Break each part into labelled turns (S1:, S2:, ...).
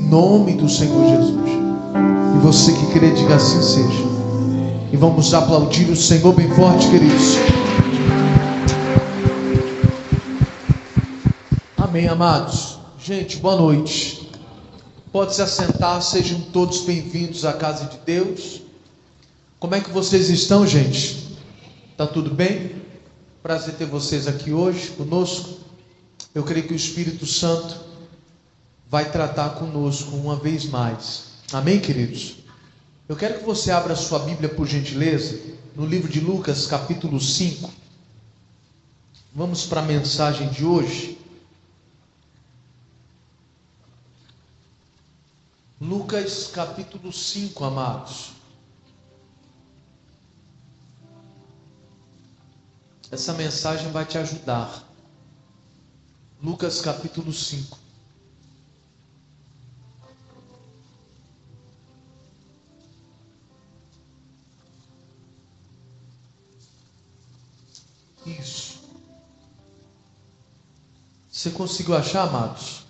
S1: nome do Senhor Jesus. E você que crê, diga assim seja. E vamos aplaudir o Senhor bem forte, queridos. Amém, amados. Gente, boa noite. Pode se assentar, sejam todos bem-vindos à casa de Deus. Como é que vocês estão, gente? Tá tudo bem? Prazer ter vocês aqui hoje conosco. Eu creio que o Espírito Santo vai tratar conosco uma vez mais. Amém, queridos? Eu quero que você abra sua Bíblia, por gentileza, no livro de Lucas, capítulo 5. Vamos para a mensagem de hoje. Lucas, capítulo 5, amados. Essa mensagem vai te ajudar. Lucas, capítulo 5. Isso. Você conseguiu achar, amados?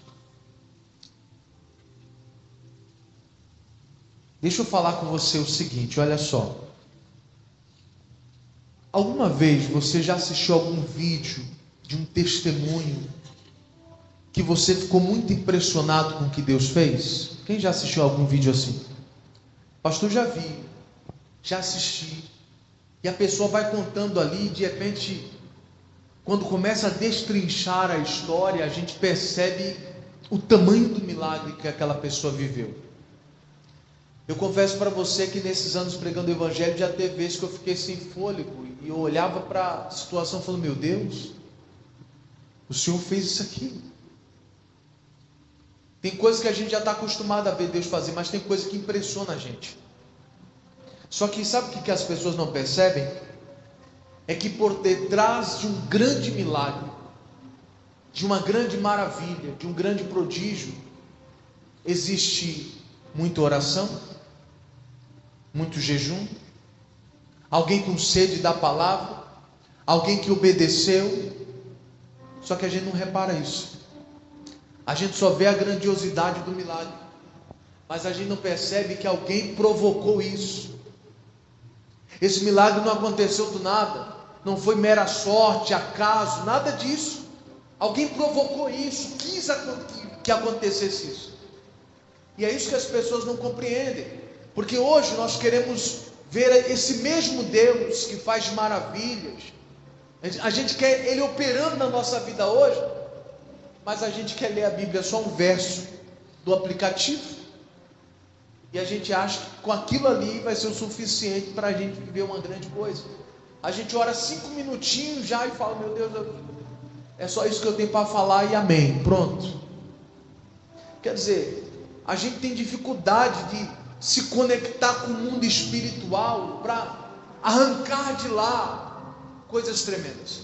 S1: Deixa eu falar com você o seguinte, olha só. Alguma vez você já assistiu algum vídeo de um testemunho que você ficou muito impressionado com o que Deus fez? Quem já assistiu algum vídeo assim? Pastor, já vi, já assisti. E a pessoa vai contando ali e de repente, quando começa a destrinchar a história, a gente percebe o tamanho do milagre que aquela pessoa viveu. Eu confesso para você que nesses anos pregando o Evangelho, já teve vezes que eu fiquei sem fôlego e eu olhava para a situação falando, meu Deus, o Senhor fez isso aqui. Tem coisas que a gente já está acostumado a ver Deus fazer, mas tem coisa que impressiona a gente. Só que sabe o que as pessoas não percebem? É que por detrás de um grande milagre, de uma grande maravilha, de um grande prodígio, existe muita oração, muito jejum, alguém com sede da palavra, alguém que obedeceu. Só que a gente não repara isso. A gente só vê a grandiosidade do milagre, mas a gente não percebe que alguém provocou isso. Esse milagre não aconteceu do nada, não foi mera sorte, acaso, nada disso. Alguém provocou isso, quis que acontecesse isso. E é isso que as pessoas não compreendem, porque hoje nós queremos ver esse mesmo Deus que faz maravilhas. A gente quer Ele operando na nossa vida hoje, mas a gente quer ler a Bíblia só um verso do aplicativo, e a gente acha que com aquilo ali vai ser o suficiente para a gente viver uma grande coisa. A gente ora 5 minutinhos já e fala, meu Deus, é só isso que eu tenho para falar e amém, pronto. Quer dizer, a gente tem dificuldade de se conectar com o mundo espiritual para arrancar de lá coisas tremendas.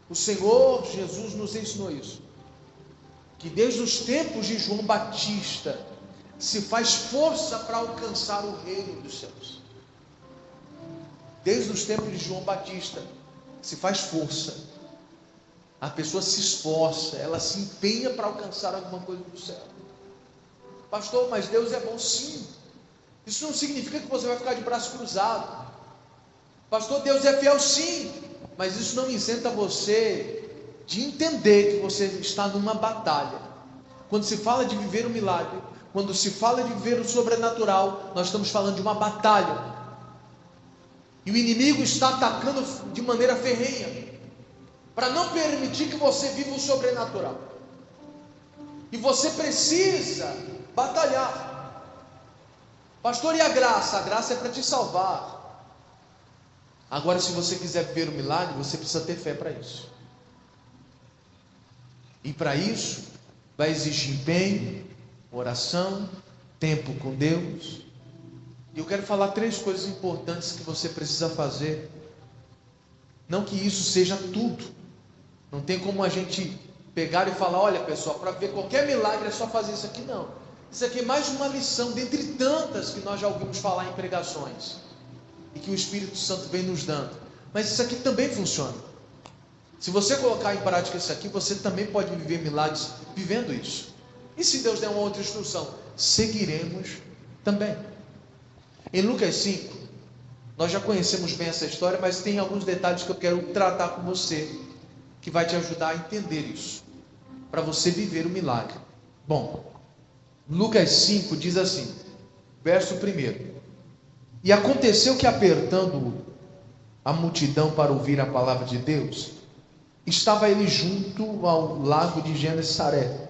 S1: O Senhor Jesus nos ensinou isso, que desde os tempos de João Batista se faz força para alcançar o reino dos céus. Desde os tempos de João Batista se faz força, a pessoa se esforça, ela se empenha para alcançar alguma coisa do céu. Pastor, mas Deus é bom, sim. Isso não significa que você vai ficar de braço cruzado. Pastor, Deus é fiel, sim, mas isso não isenta você de entender que você está numa batalha. Quando se fala de viver um milagre, quando se fala de viver o sobrenatural, nós estamos falando de uma batalha. E o inimigo está atacando de maneira ferrenha, para não permitir que você viva o sobrenatural. E você precisa batalhar. Pastor, e a graça? A graça é para te salvar. Agora, se você quiser ver o milagre, você precisa ter fé para isso. E para isso, vai exigir empenho, oração, tempo com Deus. E eu quero falar 3 coisas importantes que você precisa fazer. Não que isso seja tudo. Não tem como a gente pegar e falar, olha pessoal, para ver qualquer milagre é só fazer isso aqui. Não. Isso aqui é mais uma lição, dentre tantas que nós já ouvimos falar em pregações, e que o Espírito Santo vem nos dando. Mas isso aqui também funciona. Se você colocar em prática isso aqui, você também pode viver milagres vivendo isso. E se Deus der uma outra instrução, seguiremos também. Em Lucas 5, nós já conhecemos bem essa história, mas tem alguns detalhes que eu quero tratar com você, que vai te ajudar a entender isso, para você viver o milagre. Bom, Lucas 5 diz assim, verso 1: E aconteceu que, apertando a multidão para ouvir a palavra de Deus, estava ele junto ao lago de Genesaré,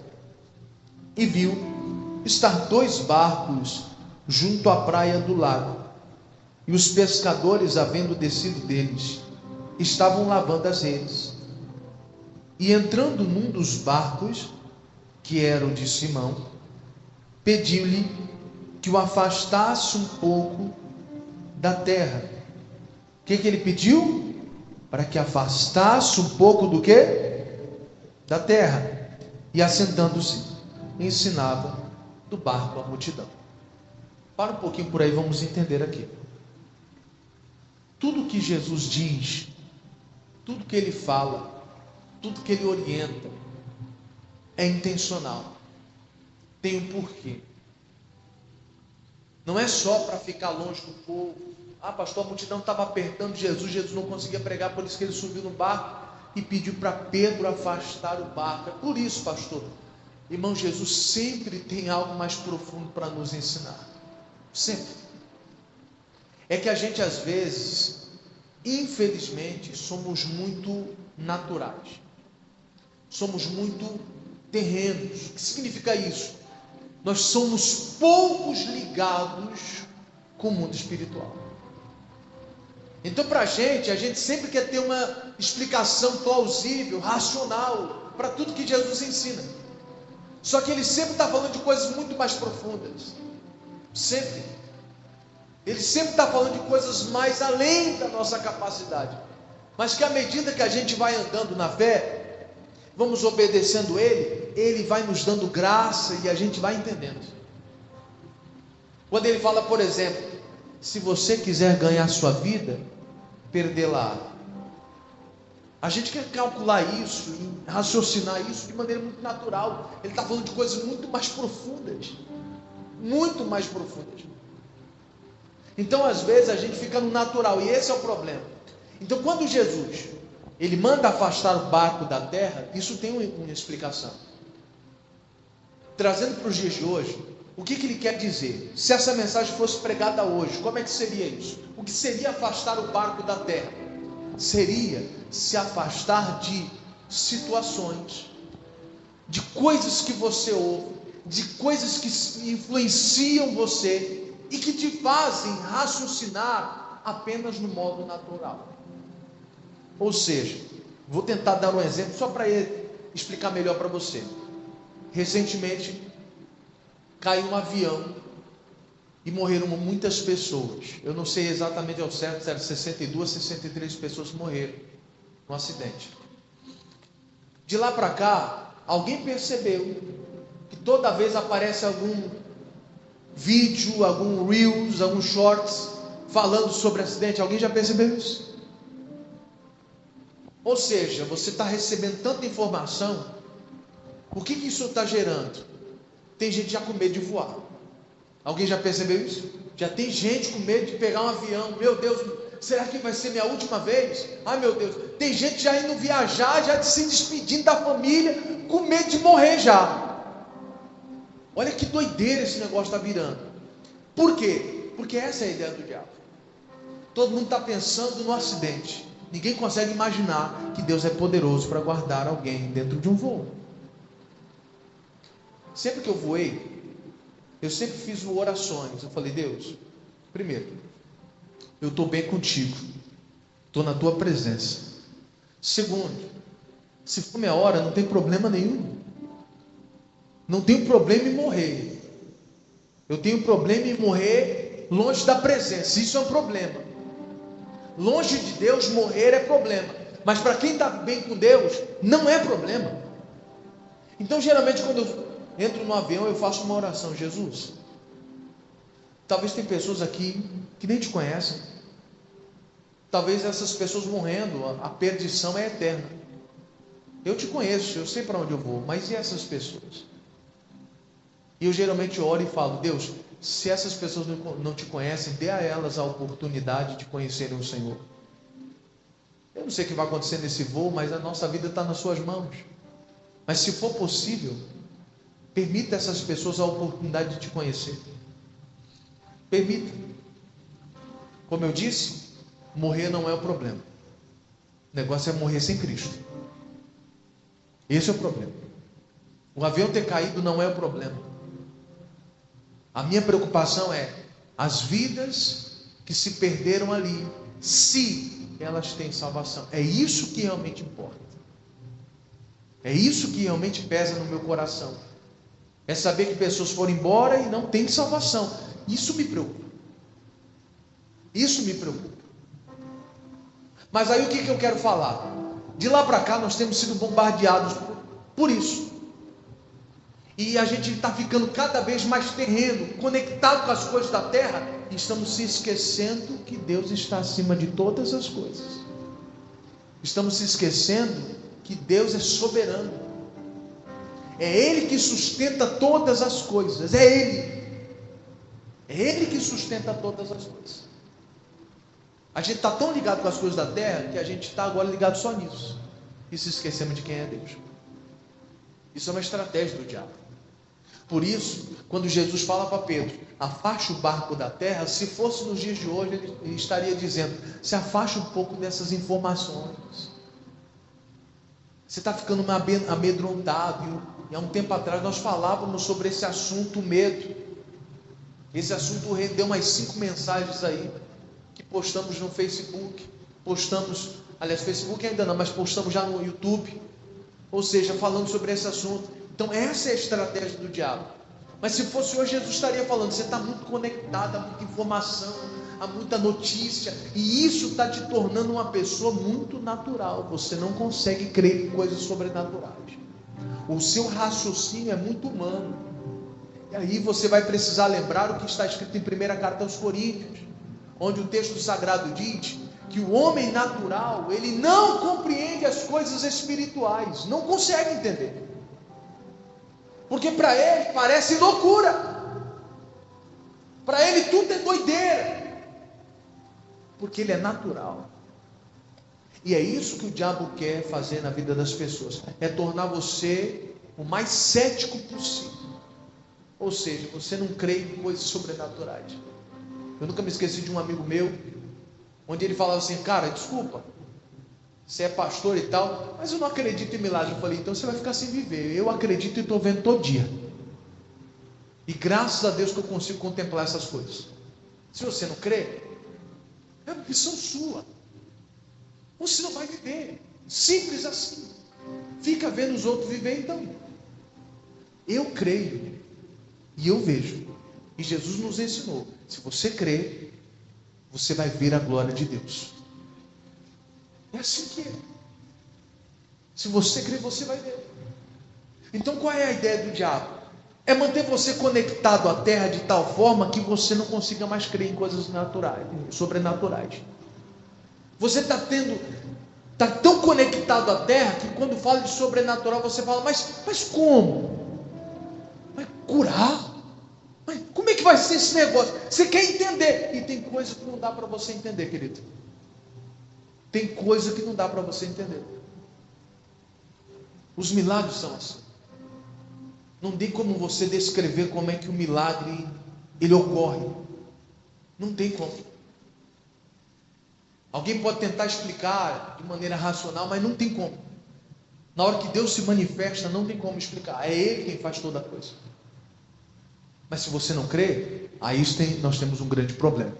S1: e viu estar 2 barcos junto à praia do lago, e os pescadores, havendo descido deles, estavam lavando as redes. E entrando num dos barcos, que era o de Simão, pediu-lhe que o afastasse um pouco da terra. O que ele pediu? Para que afastasse um pouco do quê? Da terra. E assentando-se, ensinava do barco a multidão. Para um pouquinho por aí, vamos entender aqui. Tudo que Jesus diz, tudo que ele fala, tudo que ele orienta, é intencional, tem um porquê. Não é só para ficar longe do povo. Ah, pastor, a multidão estava apertando Jesus não conseguia pregar, por isso que ele subiu no barco e pediu para Pedro afastar o barco. É por isso, pastor. Irmão, Jesus sempre tem algo mais profundo para nos ensinar. Sempre. É que a gente às vezes, infelizmente, somos muito naturais. Somos muito terrenos. O que significa isso? Nós somos poucos ligados com o mundo espiritual. Então, para a gente sempre quer ter uma explicação plausível, racional, para tudo que Jesus ensina. Só que ele sempre está falando de coisas muito mais profundas. Sempre. Ele sempre está falando de coisas mais além da nossa capacidade. Mas que à medida que a gente vai andando na fé, vamos obedecendo Ele vai nos dando graça e a gente vai entendendo. Quando Ele fala, por exemplo, se você quiser ganhar sua vida, perdê-la. A gente quer calcular isso, raciocinar isso de maneira muito natural. Ele está falando de coisas muito mais profundas. Muito mais profundas. Então, às vezes, a gente fica no natural, e esse é o problema. Então, quando Jesus, ele manda afastar o barco da terra, isso tem uma explicação. Trazendo para os dias de hoje, o que ele quer dizer? Se essa mensagem fosse pregada hoje, como é que seria isso? O que seria afastar o barco da terra? Seria se afastar de situações, de coisas que você ouve, de coisas que influenciam você e que te fazem raciocinar apenas no modo natural. Ou seja, vou tentar dar um exemplo só para explicar melhor para você. Recentemente caiu um avião e morreram muitas pessoas. Eu não sei exatamente ao certo se eram 62, 63 pessoas que morreram no acidente. De lá para cá, alguém percebeu que toda vez aparece algum vídeo, algum reels, algum shorts falando sobre acidente? Alguém já percebeu isso? Ou seja, você está recebendo tanta informação, o que isso está gerando? Tem gente já com medo de voar. Alguém já percebeu isso? Já tem gente com medo de pegar um avião. Meu Deus, será que vai ser minha última vez? Ai meu Deus, tem gente já indo viajar, já se despedindo da família, com medo de morrer já. Olha que doideira esse negócio está virando. Por quê? Porque essa é a ideia do diabo. Todo mundo está pensando no acidente. Ninguém consegue imaginar que Deus é poderoso para guardar alguém dentro de um voo. Sempre que eu voei, eu sempre fiz orações. Eu falei, Deus, primeiro, eu estou bem contigo, estou na tua presença. Segundo, se for minha hora, não tem problema nenhum. Não tenho problema em morrer. Eu tenho problema em morrer longe da presença. Isso é um problema. Longe de Deus, morrer é problema. Mas para quem está bem com Deus, não é problema. Então, geralmente, quando eu entro no avião, eu faço uma oração. Jesus, talvez tem pessoas aqui que nem te conhecem. Talvez essas pessoas morrendo, a perdição é eterna. Eu te conheço, eu sei para onde eu vou. Mas e essas pessoas? E eu geralmente oro e falo: Deus, se essas pessoas não te conhecem, dê a elas a oportunidade de conhecerem o Senhor. Eu não sei o que vai acontecer nesse voo, mas a nossa vida está nas suas mãos. Mas se for possível, permita essas pessoas a oportunidade de te conhecer. Permita. Como eu disse, morrer não é o problema. O negócio é morrer sem Cristo. Esse é o problema. O avião ter caído não é o problema. A minha preocupação é as vidas que se perderam ali, se elas têm salvação. É isso que realmente importa. É isso que realmente pesa no meu coração. É saber que pessoas foram embora e não têm salvação. Isso me preocupa. Isso me preocupa. Mas aí o que eu quero falar? De lá para cá nós temos sido bombardeados por isso. E a gente está ficando cada vez mais terreno, conectado com as coisas da terra, e estamos se esquecendo que Deus está acima de todas as coisas. Estamos se esquecendo que Deus é soberano. É Ele que sustenta todas as coisas. É Ele. É Ele que sustenta todas as coisas. A gente está tão ligado com as coisas da terra que a gente está agora ligado só nisso. E se esquecemos de quem é Deus. Isso é uma estratégia do diabo. Por isso, quando Jesus fala para Pedro: afaste o barco da terra, se fosse nos dias de hoje, ele estaria dizendo: se afaste um pouco dessas informações. Você está ficando amedrontado. E há um tempo atrás nós falávamos sobre esse assunto, o medo. Esse assunto rendeu umas 5 mensagens aí, que postamos no Facebook. Facebook ainda não, mas postamos já no YouTube. Ou seja, falando sobre esse assunto. Então essa é a estratégia do diabo. Mas se fosse hoje, Jesus estaria falando: você está muito conectado, há muita informação, há muita notícia, e isso está te tornando uma pessoa muito natural. Você não consegue crer em coisas sobrenaturais. O seu raciocínio é muito humano. E aí você vai precisar lembrar o que está escrito em 1ª carta aos Coríntios, onde o texto sagrado diz que o homem natural, ele não compreende as coisas espirituais, não consegue entender. Porque para ele parece loucura. Para ele tudo é doideira. Porque ele é natural. E é isso que o diabo quer fazer na vida das pessoas. É tornar você o mais cético possível. Ou seja, você não crê em coisas sobrenaturais. Eu nunca me esqueci de um amigo meu, onde ele falava assim: cara, desculpa, você é pastor e tal, mas eu não acredito em milagre. Eu falei: então você vai ficar sem viver. Eu acredito e estou vendo todo dia. E graças a Deus que eu consigo contemplar essas coisas. Se você não crê, é uma missão sua. Você não vai viver. Simples assim. Fica vendo os outros viver então. Eu creio e eu vejo. E Jesus nos ensinou: se você crê, você vai ver a glória de Deus. É assim que é. Se você crer, você vai ver. Então qual é a ideia do diabo? É manter você conectado à terra de tal forma que você não consiga mais crer em coisas naturais, sobrenaturais. Você está tão conectado à terra que quando fala de sobrenatural você fala: mas como? Vai curar? Mas como é que vai ser esse negócio? Você quer entender, e tem coisa que não dá para você entender, querido. Tem coisa que não dá para você entender. Os milagres são assim. Não tem como você descrever como é que o milagre ele ocorre. Não tem como. Alguém pode tentar explicar de maneira racional, mas não tem como. Na hora que Deus se manifesta, não tem como explicar. É Ele quem faz toda a coisa. Mas se você não crê, aí nós temos um grande problema.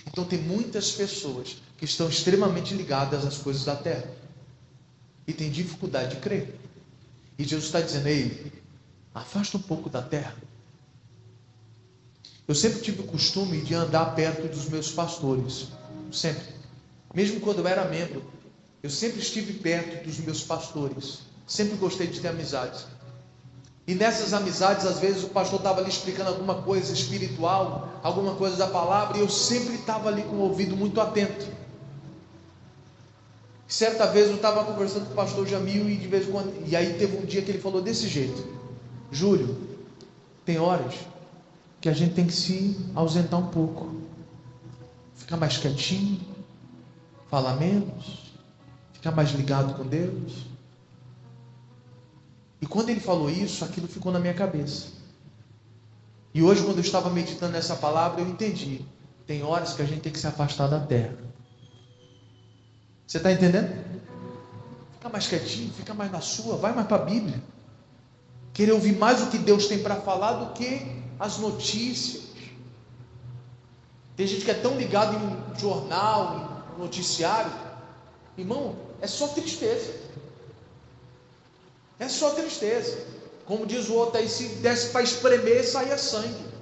S1: Então tem muitas pessoas que estão extremamente ligadas às coisas da terra e têm dificuldade de crer. E Jesus está dizendo: ei, afasta um pouco da terra. Eu sempre tive o costume de andar perto dos meus pastores. Sempre. Mesmo quando eu era membro, eu sempre estive perto dos meus pastores. Sempre gostei de ter amizades. E nessas amizades, às vezes o pastor estava ali explicando alguma coisa espiritual, alguma coisa da palavra, e eu sempre estava ali com o ouvido muito atento. Certa vez eu estava conversando com o pastor Jamil, e de vez em quando, e aí teve um dia que ele falou desse jeito: Júlio, tem horas que a gente tem que se ausentar um pouco, ficar mais quietinho, falar menos, ficar mais ligado com Deus. E quando ele falou isso, aquilo ficou na minha cabeça. E hoje, quando eu estava meditando nessa palavra, eu entendi. Tem horas que a gente tem que se afastar da terra. Você está entendendo? Fica mais quietinho, fica mais na sua, vai mais para a Bíblia. Querer ouvir mais o que Deus tem para falar do que as notícias. Tem gente que é tão ligado em jornal, em noticiário. Irmão, é só tristeza. É só tristeza. Como diz o outro aí, se desse para espremer, saía sangue.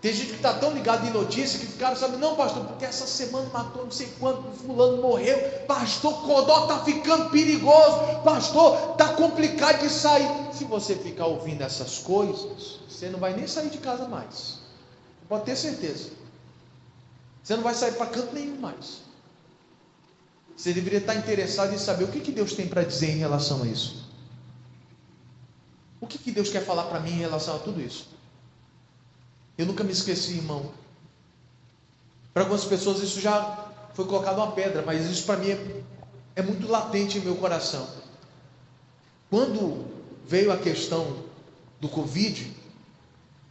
S1: Tem gente que está tão ligado em notícia que ficaram sabendo, não pastor, porque essa semana matou não sei quanto, fulano morreu, pastor, Codó está ficando perigoso, pastor, está complicado de sair. Se você ficar ouvindo essas coisas, você não vai nem sair de casa mais, pode ter certeza. Você não vai sair para canto nenhum mais. Você deveria estar interessado em saber o que Deus tem para dizer em relação a isso. O que Deus quer falar para mim em relação a tudo isso? Eu nunca me esqueci, irmão. Para algumas pessoas isso já foi colocado uma pedra, mas isso para mim é muito latente em meu coração. Quando veio a questão do Covid,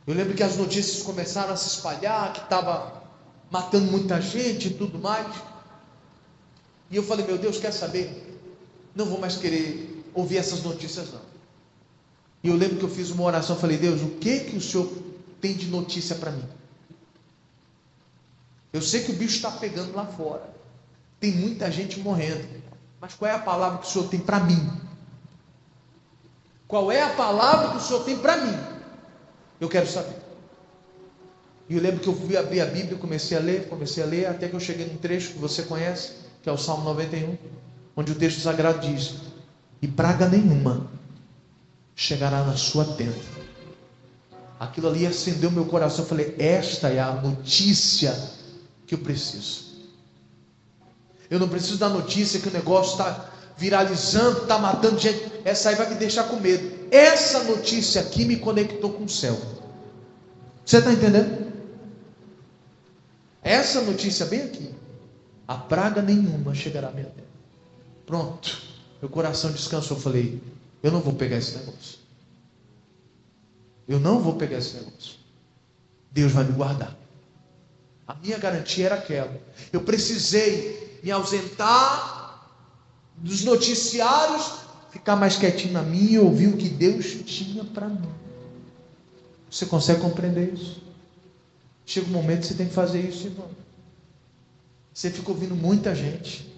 S1: eu lembro que as notícias começaram a se espalhar, que estava matando muita gente e tudo mais. E eu falei, meu Deus, quer saber? Não vou mais querer ouvir essas notícias não. E eu lembro que eu fiz uma oração, falei, Deus, o que o Senhor tem de notícia para mim? Eu sei que o bicho está pegando lá fora, tem muita gente morrendo, mas qual é a palavra que o Senhor tem para mim? Qual é a palavra que o Senhor tem para mim? Eu quero saber. E eu lembro que eu fui abrir a Bíblia, comecei a ler, até que eu cheguei num trecho que você conhece, que é o Salmo 91, onde o texto sagrado diz, e praga nenhuma chegará na sua tenda. Aquilo ali acendeu meu coração. Eu falei, esta é a notícia que eu preciso. Eu não preciso da notícia que o negócio está viralizando, está matando gente. Essa aí vai me deixar com medo. Essa notícia aqui me conectou com o céu. Você está entendendo? Essa notícia bem aqui, a praga nenhuma chegará à minha tenda. Pronto, meu coração descansou. Eu falei, eu não vou pegar esse negócio. Eu não vou pegar esse negócio. Deus vai me guardar. A minha garantia era aquela. Eu precisei me ausentar dos noticiários, ficar mais quietinho na minha e ouvir o que Deus tinha para mim. Você consegue compreender isso? Chega um momento que você tem que fazer isso, irmão. Você fica ouvindo muita gente.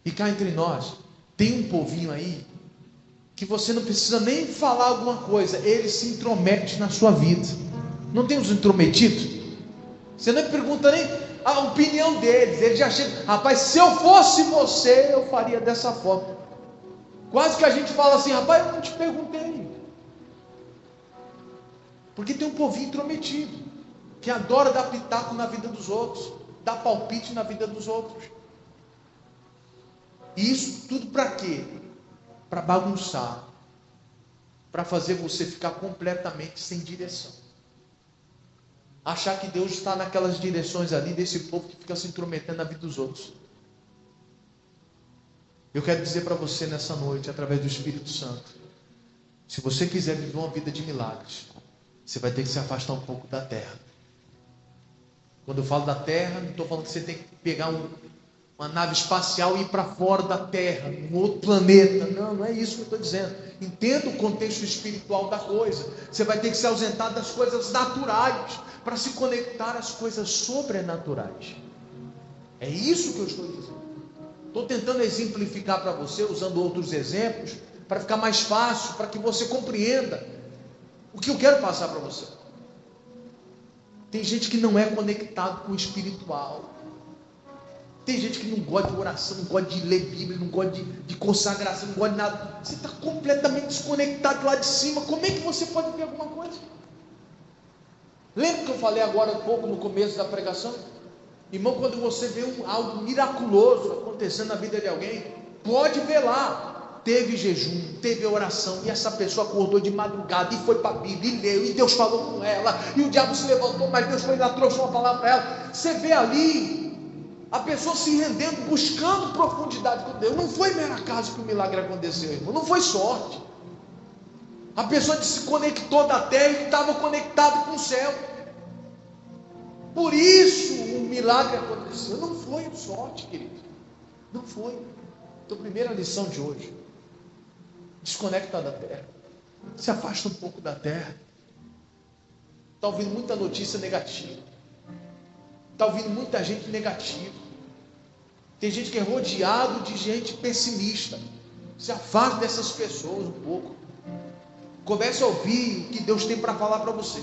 S1: E cá entre nós, tem um povinho aí que você não precisa nem falar alguma coisa, ele se intromete na sua vida. Não tem os intrometidos? Você não pergunta nem a opinião deles, ele já chega, rapaz, se eu fosse você, eu faria dessa forma. Quase que a gente fala assim, rapaz, eu não te perguntei. Porque tem um povinho intrometido, que adora dar pitaco na vida dos outros, dar palpite na vida dos outros. E isso tudo para quê? Para bagunçar, para fazer você ficar completamente sem direção, achar que Deus está naquelas direções ali, desse povo que fica se intrometendo na vida dos outros. Eu quero dizer para você nessa noite, através do Espírito Santo, se você quiser viver uma vida de milagres, você vai ter que se afastar um pouco da terra. Quando eu falo da terra, não estou falando que você tem que pegar uma nave espacial e ir para fora da terra, um outro planeta. Não, não é isso que eu estou dizendo. Entenda o contexto espiritual da coisa. Você vai ter que se ausentar das coisas naturais para se conectar às coisas sobrenaturais. É isso que eu estou dizendo. Estou tentando exemplificar para você, usando outros exemplos, para ficar mais fácil, para que você compreenda o que eu quero passar para você. Tem gente que não é conectado com o espiritual. Tem gente que não gosta de oração, não gosta de ler Bíblia, não gosta de consagração, não gosta de nada. Você está completamente desconectado lá de cima. Como é que você pode ver alguma coisa? Lembra que eu falei agora um pouco no começo da pregação? Irmão, quando você vê algo miraculoso acontecendo na vida de alguém, pode ver lá. teve jejum, teve oração, e essa pessoa acordou de madrugada, e foi para a Bíblia, e leu, e Deus falou com ela, e o diabo se levantou, mas Deus foi lá, trouxe uma palavra para ela. Você vê ali, a pessoa se rendendo, buscando profundidade com Deus. Não foi mero acaso que o milagre aconteceu, irmão, não foi sorte. A pessoa se conectou da terra e estava conectada com o céu. Por isso o milagre aconteceu. Não foi sorte, querido. Não foi. Então, primeira lição de hoje: desconecta da terra. Se afasta um pouco da terra. Está ouvindo muita notícia negativa. Está ouvindo muita gente negativa. Tem gente que é rodeado de gente pessimista. Se afaste dessas pessoas um pouco. Comece a ouvir o que Deus tem para falar para você.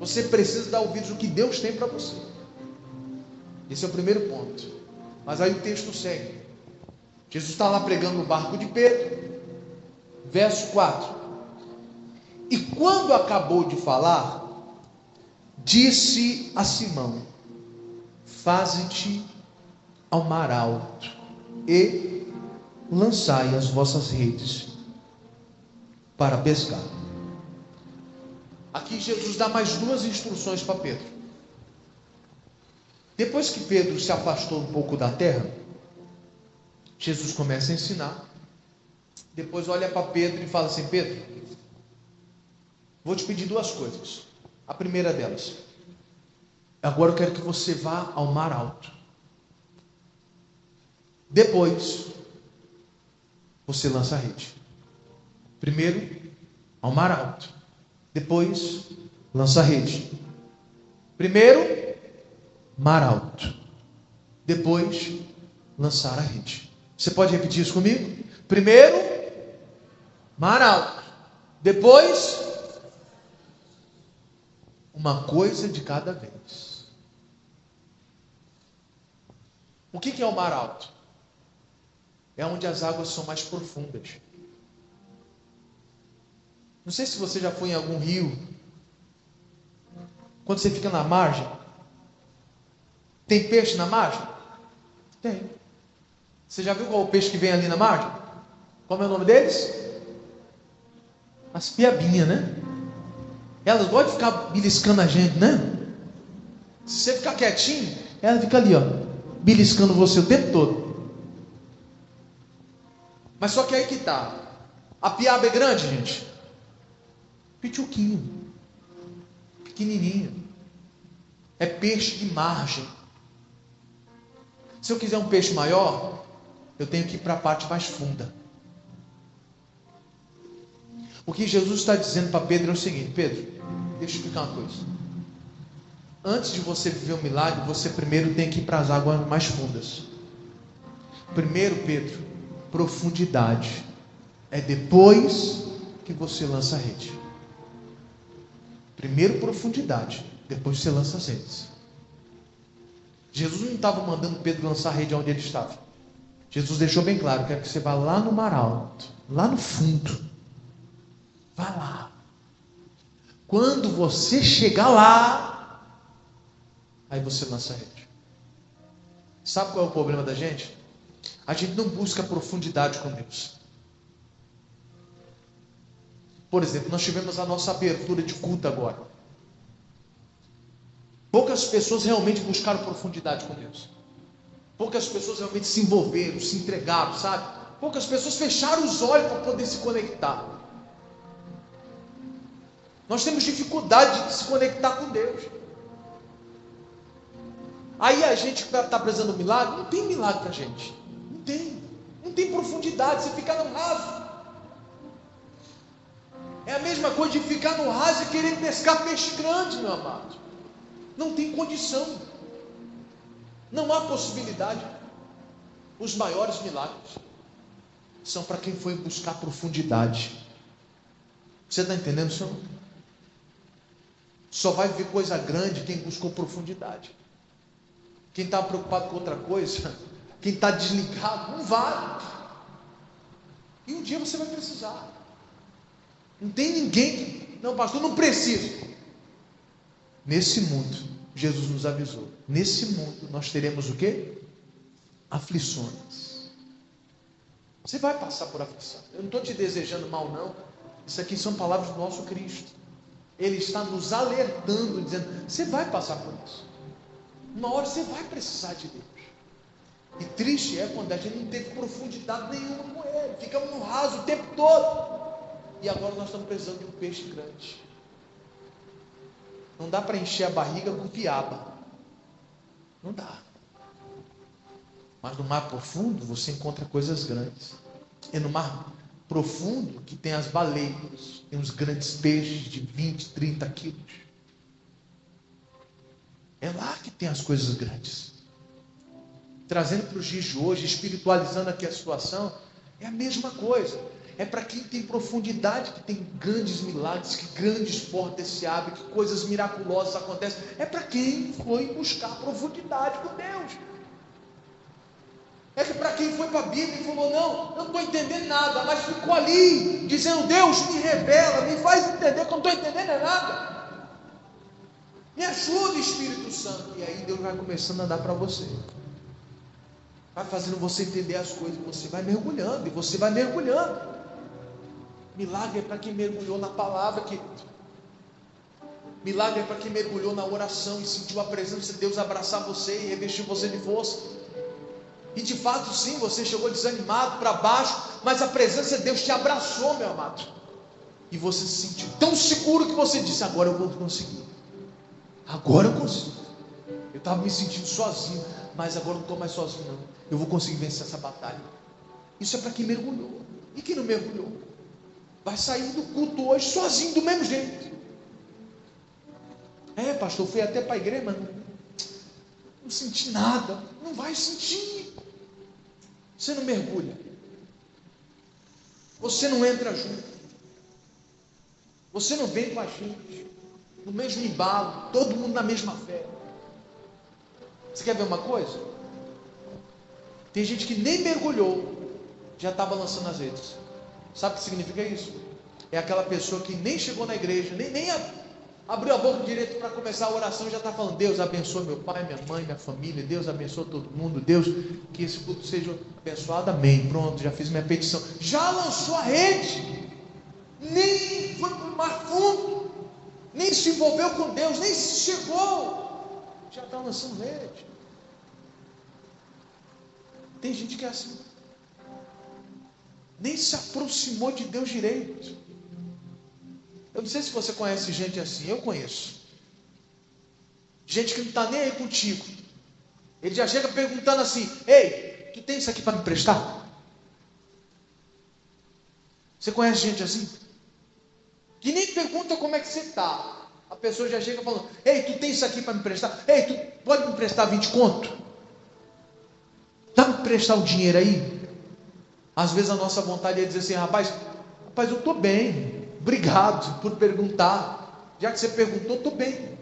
S1: Você precisa dar ouvidos ao que Deus tem para você. Esse é o primeiro ponto. Mas aí o texto segue. Jesus está lá pregando no barco de Pedro. Verso 4. E quando acabou de falar, disse a Simão: faze-te ao mar alto e lançai as vossas redes para pescar. Aqui Jesus dá mais duas instruções para Pedro. Depois que Pedro se afastou um pouco da terra, Jesus começa a ensinar. Depois olha para Pedro e fala assim: Pedro, vou te pedir duas coisas. A primeira delas: agora eu quero que você vá ao mar alto. Depois você lança a rede. Primeiro ao mar alto, depois lança a rede. Primeiro mar alto, depois lançar a rede. Você pode repetir isso comigo? Primeiro mar alto, depois uma coisa de cada vez. O que é o mar alto? É onde as águas são mais profundas. Não sei se você já foi em algum rio. Quando você fica na margem, tem peixe na margem? Tem. Você já viu qual é o peixe que vem ali na margem? Qual é o nome deles? As piabinhas, né? Elas gostam de ficar beliscando a gente, né? Se você ficar quietinho, ela fica ali, ó, beliscando você o tempo todo. Mas só que aí que tá. A piaba é grande, gente? Pituquinho, pequenininho. É peixe de margem. Se eu quiser um peixe maior, eu tenho que ir para a parte mais funda. O que Jesus está dizendo para Pedro é o seguinte: Pedro, deixa eu explicar uma coisa. Antes de você viver um milagre, você primeiro tem que ir para as águas mais fundas. Primeiro, Pedro, profundidade. É depois que você lança a rede. Primeiro profundidade, depois você lança as redes. Jesus não estava mandando Pedro lançar a rede onde ele estava. Jesus deixou bem claro: quero que você vá lá no mar alto, lá no fundo. Vá lá. Quando você chegar lá, aí você lança a rede. Sabe qual é o problema da gente? A gente não busca profundidade com Deus. Por exemplo, nós tivemos a nossa abertura de culto agora. Poucas pessoas realmente buscaram profundidade com Deus. Poucas pessoas realmente se envolveram, se entregaram, sabe? Poucas pessoas fecharam os olhos para poder se conectar. Nós temos dificuldade de se conectar com Deus. Aí a gente que está precisando de um milagre, não tem milagre para a gente. Não tem. Não tem profundidade, você fica no raso. É a mesma coisa de ficar no raso e querer pescar peixe grande, meu amado. Não tem condição. Não há possibilidade. Os maiores milagres são para quem foi buscar profundidade. Você está entendendo, senhor? Só vai ver coisa grande quem buscou profundidade. Quem está preocupado com outra coisa, quem está desligado, não vai. E um dia você vai precisar. Não tem ninguém que... Não, pastor, não preciso. Nesse mundo, Jesus nos avisou, nesse mundo nós teremos o quê? Aflições. Você vai passar por aflição. Eu não estou te desejando mal, não. Isso aqui são palavras do nosso Cristo. Ele está nos alertando, dizendo: você vai passar por isso. Uma hora você vai precisar de Deus. E triste é quando a gente não teve profundidade nenhuma com Ele. Ficamos no raso o tempo todo. E agora nós estamos precisando de um peixe grande. Não dá para encher a barriga com piaba. Não dá. Mas no mar profundo você encontra coisas grandes. É no mar profundo que tem as baleias, tem os grandes peixes de 20, 30 quilos. É lá que tem as coisas grandes. Trazendo para os dias de hoje, espiritualizando aqui a situação, é a mesma coisa. É para quem tem profundidade que tem grandes milagres, que grandes portas se abrem, que coisas miraculosas acontecem. É para quem foi buscar profundidade com Deus. É que para quem foi para a Bíblia e falou: não, eu não estou entendendo nada, mas ficou ali, dizendo: Deus, me revela, me faz entender que eu não estou entendendo nada. Me ajuda, Espírito Santo. E aí Deus vai começando a dar para você. Vai fazendo você entender as coisas, você vai mergulhando, e você vai mergulhando. Milagre é para quem mergulhou na palavra, querido. Milagre é para quem mergulhou na oração e sentiu a presença de Deus abraçar você e revestir você de força. E de fato sim, você chegou desanimado para baixo, mas a presença de Deus te abraçou, meu amado. E você se sentiu tão seguro que você disse: agora eu vou conseguir. Agora eu consigo. Eu estava me sentindo sozinho, mas agora não estou mais sozinho não. Eu vou conseguir vencer essa batalha. Isso é para quem mergulhou. E quem não mergulhou? Vai sair do culto hoje sozinho do mesmo jeito. É, pastor, fui até para a igreja, mas não senti nada. Não vai sentir. Você não mergulha. Você não entra junto. Você não vem com a gente no mesmo embalo, todo mundo na mesma fé. Você quer ver uma coisa? Tem gente que nem mergulhou, já está balançando as redes. Sabe o que significa isso? É aquela pessoa que nem chegou na igreja, nem abriu a boca direito para começar a oração, já está falando: Deus abençoe meu pai, minha mãe, minha família, Deus abençoe todo mundo, Deus, que esse culto seja abençoado, amém, pronto, já fiz minha petição. Já lançou a rede, nem foi para o mar fundo, nem se envolveu com Deus, nem chegou, já está lançando rede. Tem gente que é assim, nem se aproximou de Deus direito. Eu não sei se você conhece gente assim, eu conheço. Gente que não está nem aí contigo. Ele já chega perguntando assim: ei, tu tem isso aqui para me prestar? Você conhece gente assim? Que nem pergunta como é que você está. A pessoa já chega falando: ei, tu tem isso aqui para me prestar? Ei, tu pode me prestar 20 conto? Dá para me prestar o dinheiro aí? Às vezes a nossa vontade é dizer assim: rapaz, eu estou bem. Obrigado por perguntar. Já que você perguntou, estou bem.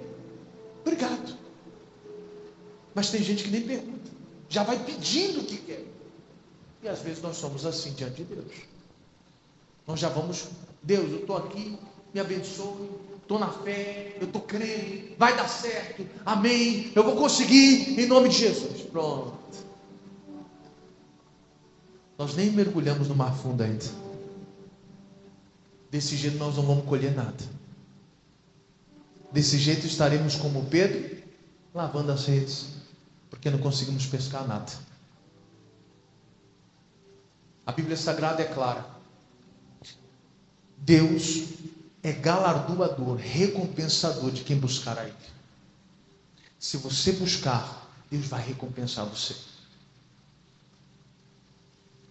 S1: Obrigado. Mas tem gente que nem pergunta, já vai pedindo o que quer. E às vezes nós somos assim diante de Deus. Nós já vamos: Deus, eu estou aqui, me abençoe, estou na fé, eu estou crendo, vai dar certo, amém, eu vou conseguir, em nome de Jesus. Pronto. Nós nem mergulhamos no mar fundo ainda. Desse jeito nós não vamos colher nada. Desse jeito estaremos como Pedro, lavando as redes, porque não conseguimos pescar nada. A Bíblia Sagrada é clara: Deus é galardoador, recompensador de quem buscar a Ele. Se você buscar, Deus vai recompensar você.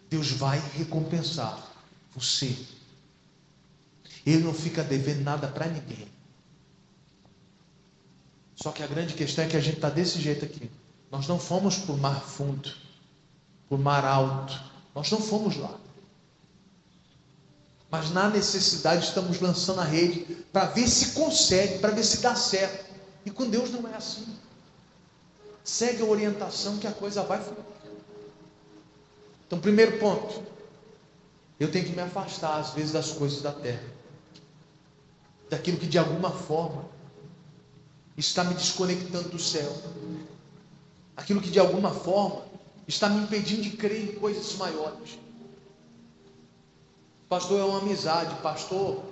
S1: Deus vai recompensar você. Ele não fica devendo nada para ninguém. Só que a grande questão é que a gente está desse jeito aqui. Nós não fomos por mar fundo, por mar alto. Nós não fomos lá. Mas na necessidade estamos lançando a rede para ver se consegue, para ver se dá certo. E com Deus não é assim. Segue a orientação que a coisa vai fluir. Então, primeiro ponto: eu tenho que me afastar às vezes das coisas da terra, daquilo que de alguma forma está me desconectando do céu, aquilo que de alguma forma está me impedindo de crer em coisas maiores. pastor é uma amizade, pastor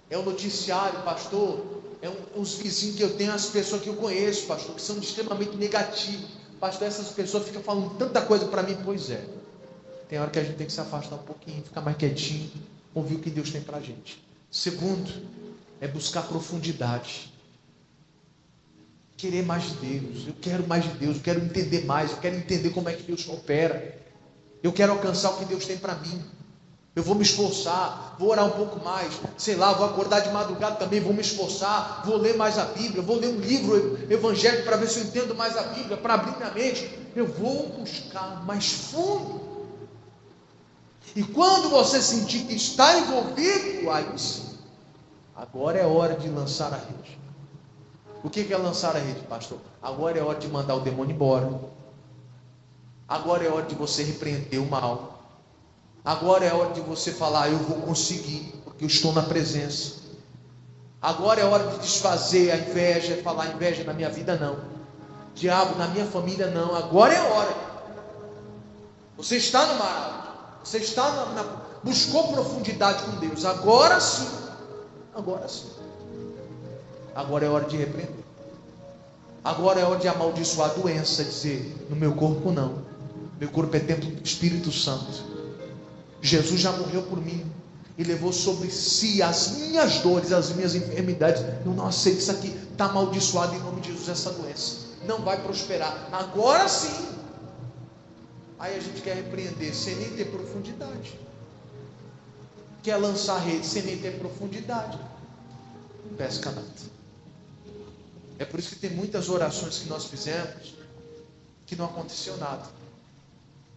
S1: é um noticiário, pastor é uns vizinhos que eu tenho, as pessoas que eu conheço, pastor, que são extremamente negativos, pastor, essas pessoas ficam falando tanta coisa para mim. Pois é, tem hora que a gente tem que se afastar um pouquinho, ficar mais quietinho, ouvir o que Deus tem para a gente. Segundo, é buscar profundidade, querer mais de Deus. Eu quero mais de Deus, eu quero entender mais, eu quero entender como é que Deus opera, eu quero alcançar o que Deus tem para mim. Eu vou me esforçar, vou orar um pouco mais, sei lá, vou acordar de madrugada também, vou me esforçar, vou ler mais a Bíblia, vou ler um livro evangélico para ver se eu entendo mais a Bíblia, para abrir minha mente. Eu vou buscar mais fundo. E quando você sentir que está envolvido, aí sim, agora é hora de lançar a rede. O que é lançar a rede, pastor? Agora é hora de mandar o demônio embora. Agora é hora de você repreender o mal. Agora é hora de você falar: eu vou conseguir, porque eu estou na presença. Agora é hora de desfazer a inveja, falar: inveja na minha vida não, diabo na minha família não. Agora é a hora. Você está no mar alto, você está buscou profundidade com Deus. Agora sim, agora sim. Agora é hora de repreender. Agora é hora de amaldiçoar a doença, dizer: no meu corpo não, meu corpo é templo do Espírito Santo. Jesus já morreu por mim e levou sobre si as minhas dores, as minhas enfermidades. Eu não aceito isso aqui, está amaldiçoado em nome de Jesus. Essa doença não vai prosperar. Agora sim. Aí a gente quer repreender sem nem ter profundidade, quer lançar rede sem nem ter profundidade, não pesca nada. É por isso que tem muitas orações que nós fizemos que não aconteceu nada.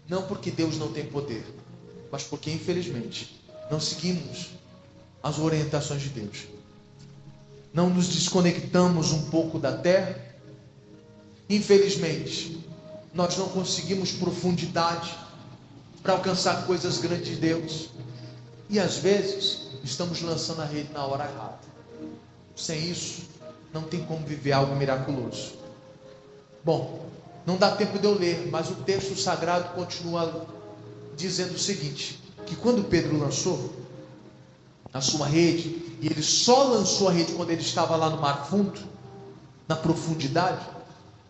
S1: Não porque Deus não tem poder, mas porque infelizmente não seguimos as orientações de Deus. Não nos desconectamos um pouco da terra. Infelizmente nós não conseguimos profundidade para alcançar coisas grandes de Deus. E às vezes estamos lançando a rede na hora errada. Sem isso não tem como viver algo miraculoso. Bom, não dá tempo de eu ler, mas o texto sagrado continua dizendo o seguinte: que quando Pedro lançou a sua rede, e ele só lançou a rede quando ele estava lá no mar fundo, na profundidade,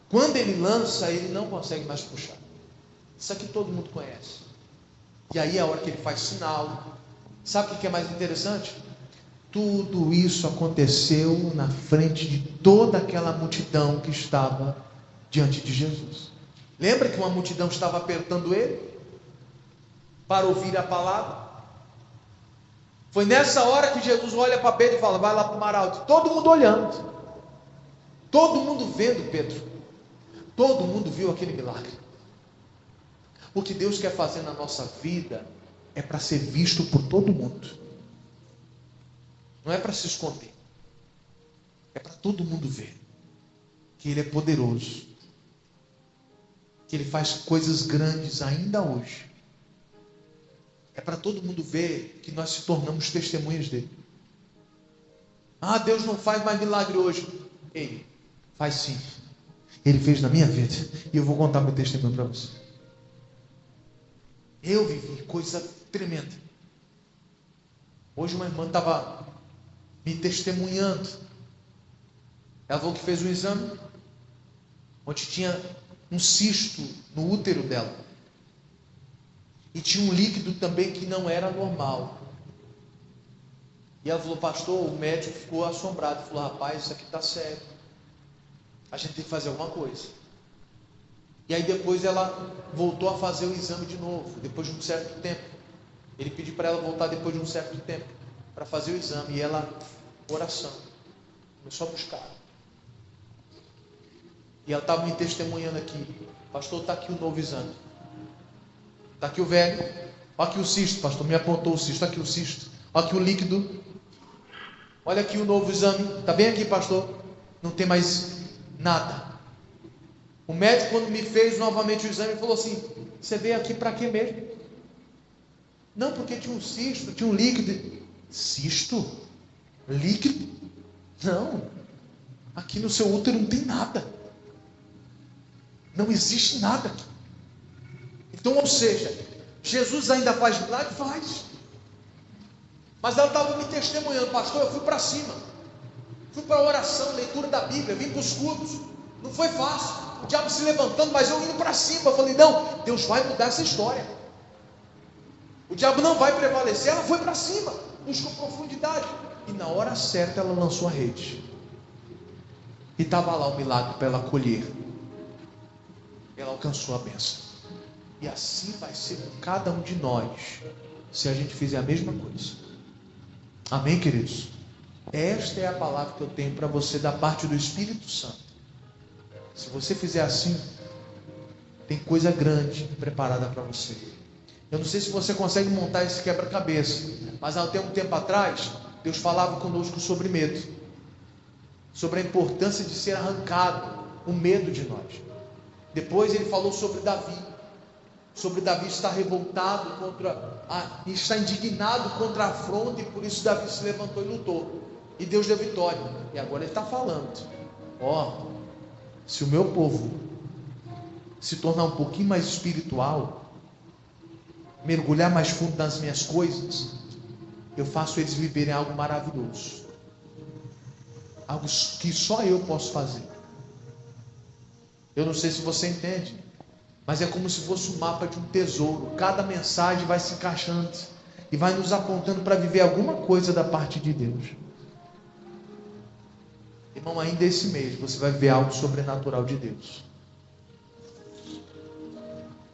S1: quando ele lança, ele não consegue mais puxar. Isso aqui todo mundo conhece. E aí é a hora que ele faz sinal. Sabe o que é mais interessante? Tudo isso aconteceu na frente de toda aquela multidão que estava diante de Jesus. Lembra que uma multidão estava apertando ele para ouvir a palavra? Foi nessa hora que Jesus olha para Pedro e fala: vai lá para o mar alto. Todo mundo olhando, todo mundo vendo Pedro, todo mundo viu aquele milagre. O que Deus quer fazer na nossa vida é para ser visto por todo mundo, não é para se esconder, é para todo mundo ver que Ele é poderoso, que Ele faz coisas grandes ainda hoje. É para todo mundo ver que nós se tornamos testemunhas dele. Ah, Deus não faz mais milagre hoje. Ei, faz sim. Ele fez na minha vida. E eu vou contar meu testemunho para você. Eu vivi coisa tremenda. Hoje uma irmã estava me testemunhando. Ela falou que fez um exame onde tinha um cisto no útero dela. E tinha um líquido também que não era normal. E ela falou: pastor, o médico ficou assombrado. Falou: rapaz, isso aqui está sério. A gente tem que fazer alguma coisa. E aí depois ela voltou a fazer o exame de novo, depois de um certo tempo. Ele pediu para ela voltar depois de um certo tempo para fazer o exame. E ela, oração, começou a buscar. E ela estava me testemunhando aqui: pastor, está aqui o novo exame. Está aqui o velho. Olha aqui o cisto, pastor, me apontou o cisto. Aqui o cisto. Olha aqui o líquido. Olha aqui o novo exame. Está bem aqui, pastor. Não tem mais nada. O médico, quando me fez novamente o exame, falou assim: você veio aqui para quê mesmo? Não, porque tinha um cisto, tinha um líquido. Cisto? Líquido? Não. Aqui no seu útero não tem nada. Não existe nada aqui. Então, ou seja, Jesus ainda faz milagre? Faz. Mas ela estava me testemunhando: pastor, eu fui para cima, fui para a oração, leitura da Bíblia, vim para os cultos, não foi fácil, o diabo se levantando, mas eu indo para cima. Eu falei: não, Deus vai mudar essa história, o diabo não vai prevalecer. Ela foi para cima, buscou profundidade, e na hora certa ela lançou a rede, e estava lá o milagre para ela colher. Ela alcançou a bênção. E assim vai ser com cada um de nós, se a gente fizer a mesma coisa. Amém, queridos? Esta é a palavra que eu tenho para você da parte do Espírito Santo. Se você fizer assim, tem coisa grande preparada para você. Eu não sei se você consegue montar esse quebra-cabeça, mas há um tempo atrás, Deus falava conosco sobre medo, sobre a importância de ser arrancado o medo de nós. Depois ele falou sobre Davi estar revoltado está indignado contra a afronta, e por isso Davi se levantou e lutou, e Deus deu vitória. E agora ele está falando: se o meu povo se tornar um pouquinho mais espiritual, mergulhar mais fundo nas minhas coisas, eu faço eles viverem algo maravilhoso, algo que só eu posso fazer. Eu não sei se você entende, mas é como se fosse um mapa de um tesouro. Cada mensagem vai se encaixando e vai nos apontando para viver alguma coisa da parte de Deus. Irmão, ainda esse mês você vai ver algo sobrenatural de Deus.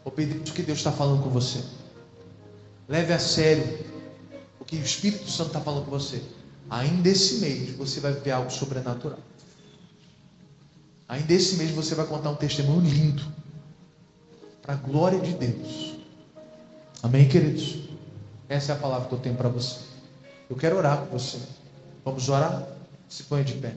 S1: Obedece o que Deus está falando com você. Leve a sério o que o Espírito Santo está falando com você. Ainda esse mês você vai ver algo sobrenatural. Ainda esse mês você vai contar um testemunho lindo, para a glória de Deus. Amém, queridos? Essa é a palavra que eu tenho para você. Eu quero orar com você. Vamos orar? Se ponha de pé.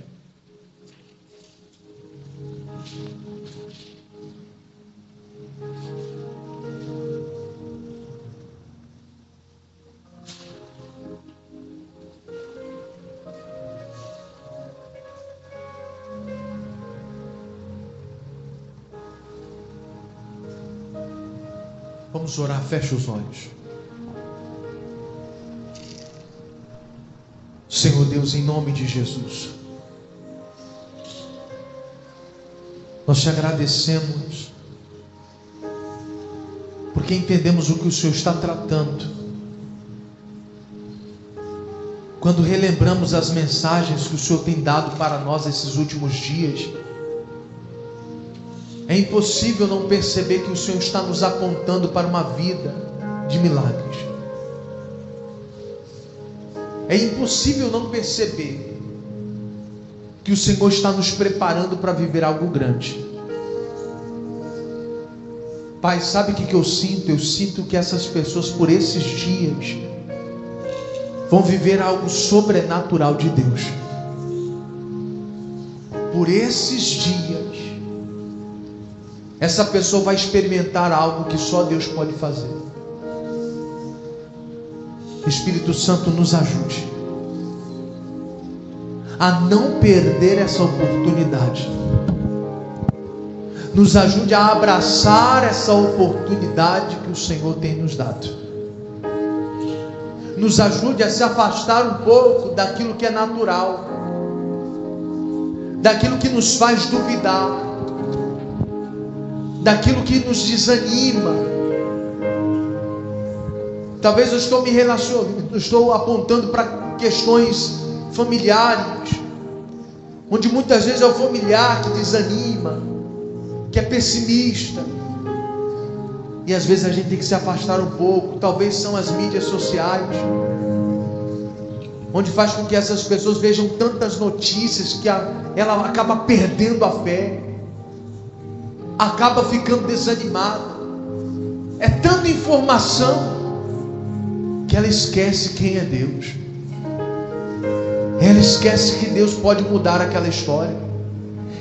S1: Vamos orar, feche os olhos. Senhor Deus, em nome de Jesus, nós te agradecemos, porque entendemos o que o Senhor está tratando. Quando relembramos as mensagens que o Senhor tem dado para nós esses últimos dias, é impossível não perceber que o Senhor está nos apontando para uma vida de milagres. É impossível não perceber que o Senhor está nos preparando para viver algo grande. Pai, sabe o que eu sinto? Eu sinto que essas pessoas, por esses dias, vão viver algo sobrenatural de Deus. Por esses dias, essa pessoa vai experimentar algo que só Deus pode fazer. Espírito Santo, nos ajude a não perder essa oportunidade. Nos ajude a abraçar essa oportunidade que o Senhor tem nos dado. Nos ajude a se afastar um pouco daquilo que é natural, daquilo que nos faz duvidar, daquilo que nos desanima. Talvez eu estou me relacionando, estou apontando para questões familiares, onde muitas vezes é o familiar que desanima, que é pessimista, e às vezes a gente tem que se afastar um pouco. Talvez são as mídias sociais, onde faz com que essas pessoas vejam tantas notícias que ela acaba perdendo a fé, acaba ficando desanimada. É tanta informação que ela esquece quem é Deus. Ela esquece que Deus pode mudar aquela história.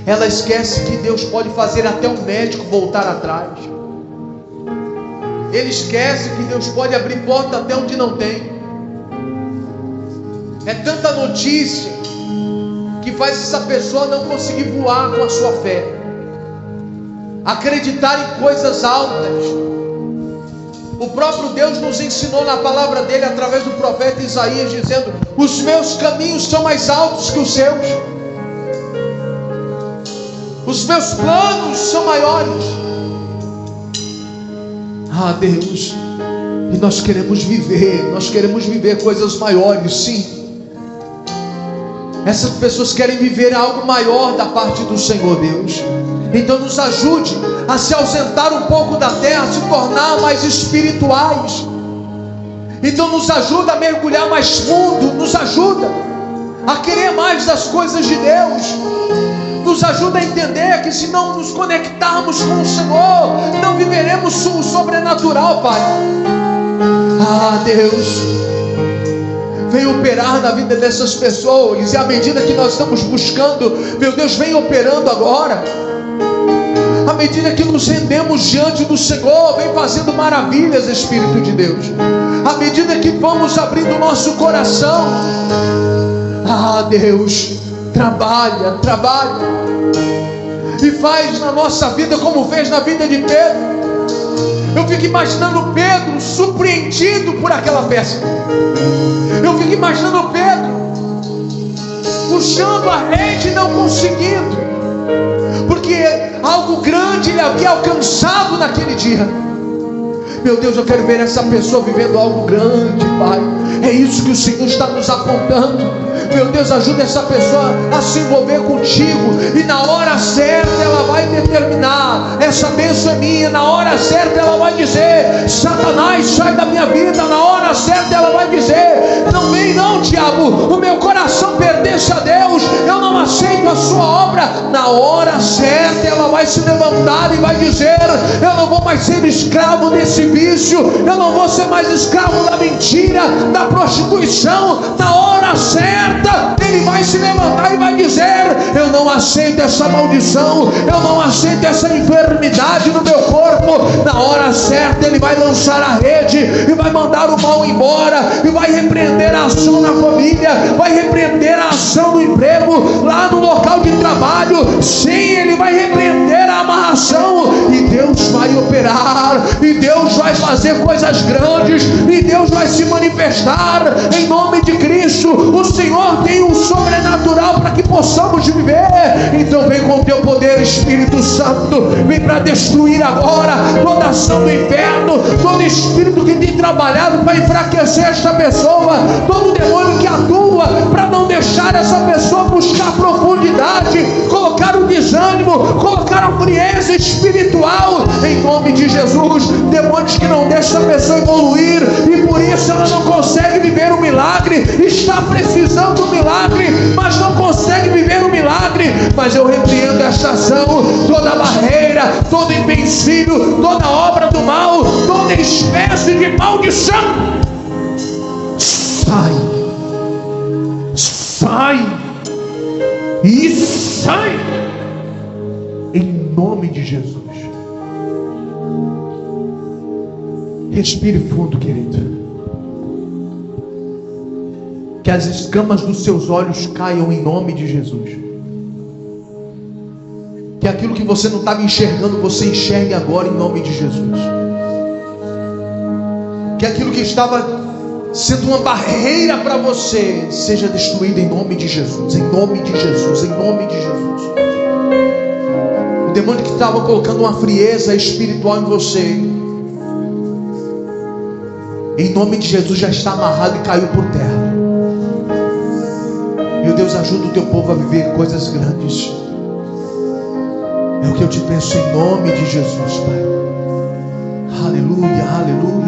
S1: Ela esquece que Deus pode fazer até um médico voltar atrás. Ele esquece que Deus pode abrir porta até onde não tem. É tanta notícia que faz essa pessoa não conseguir voar com a sua fé, acreditar em coisas altas, O próprio Deus nos ensinou na palavra dele, através do profeta Isaías, dizendo: os meus caminhos são mais altos que os seus, os meus planos são maiores. Ah, Deus, e nós queremos viver coisas maiores, sim. Essas pessoas querem viver algo maior da parte do Senhor, Deus. Então nos ajude a se ausentar um pouco da terra, a se tornar mais espirituais. Então nos ajuda a mergulhar mais fundo, nos ajuda a querer mais das coisas de Deus. Nos ajuda a entender que se não nos conectarmos com o Senhor, não viveremos o sobrenatural, Pai. Ah, Deus, vem operar na vida dessas pessoas, e à medida que nós estamos buscando, meu Deus, vem operando agora. À medida que nos rendemos diante do Senhor, vem fazendo maravilhas, Espírito de Deus. À medida que vamos abrindo o nosso coração, ah, Deus, trabalha, e faz na nossa vida como fez na vida de Pedro. Eu fico imaginando Pedro surpreendido por aquela pesca. Eu fico imaginando Pedro puxando a rede e não conseguindo, porque algo grande ele havia alcançado naquele dia. Meu Deus, eu quero ver essa pessoa vivendo algo grande, Pai. É isso que o Senhor está nos apontando. Meu Deus, ajuda essa pessoa a se envolver contigo, e na hora certa ela vai determinar: essa bênção é minha. Na hora certa ela vai dizer: Satanás, sai da minha vida. Na hora certa ela vai dizer: não vem não, diabo, o meu coração pertence a Deus, eu não aceito a sua obra. Na hora certa ela vai se levantar e vai dizer: eu não vou mais ser escravo desse vício, eu não vou ser mais escravo da mentira, da prostituição. Na hora certa ele vai se levantar e vai dizer: eu não aceito essa maldição, eu não aceito essa enfermidade no meu corpo. Na hora certa ele vai lançar a rede e vai mandar o mal embora, e vai repreender a ação na família, vai repreender a ação no emprego, lá no local de trabalho. Sim, ele vai repreender a amarração, e Deus vai operar, e Deus vai fazer coisas grandes, e Deus vai se manifestar em nome de Cristo. O Senhor tem um sobrenatural para que possamos viver. Então vem com o teu poder, Espírito Santo, vem para destruir agora toda ação do inferno, todo espírito que tem trabalhado para enfraquecer esta pessoa, todo demônio que atua para não deixar essa pessoa buscar profundidade, colocar o desânimo, colocar a frieza espiritual, em nome de Jesus. Demônios que não deixam a pessoa evoluir, e por isso ela não consegue viver o milagre. Está precisando do milagre, mas não consegue viver o milagre. Mas eu repreendo esta ação, toda barreira, todo empecilho, toda obra do mal, toda espécie de maldição, sai e sai em nome de Jesus. Respire fundo, querido. Que as escamas dos seus olhos caiam em nome de Jesus. Que aquilo que você não estava enxergando, você enxergue agora em nome de Jesus. Que aquilo que estava sendo uma barreira para você seja destruído em nome de Jesus. Em nome de Jesus, em nome de Jesus. O demônio que estava colocando uma frieza espiritual em você, em nome de Jesus já está amarrado e caiu por terra. Meu Deus, ajuda o teu povo a viver coisas grandes. É o que eu te peço em nome de Jesus, Pai. Aleluia, aleluia.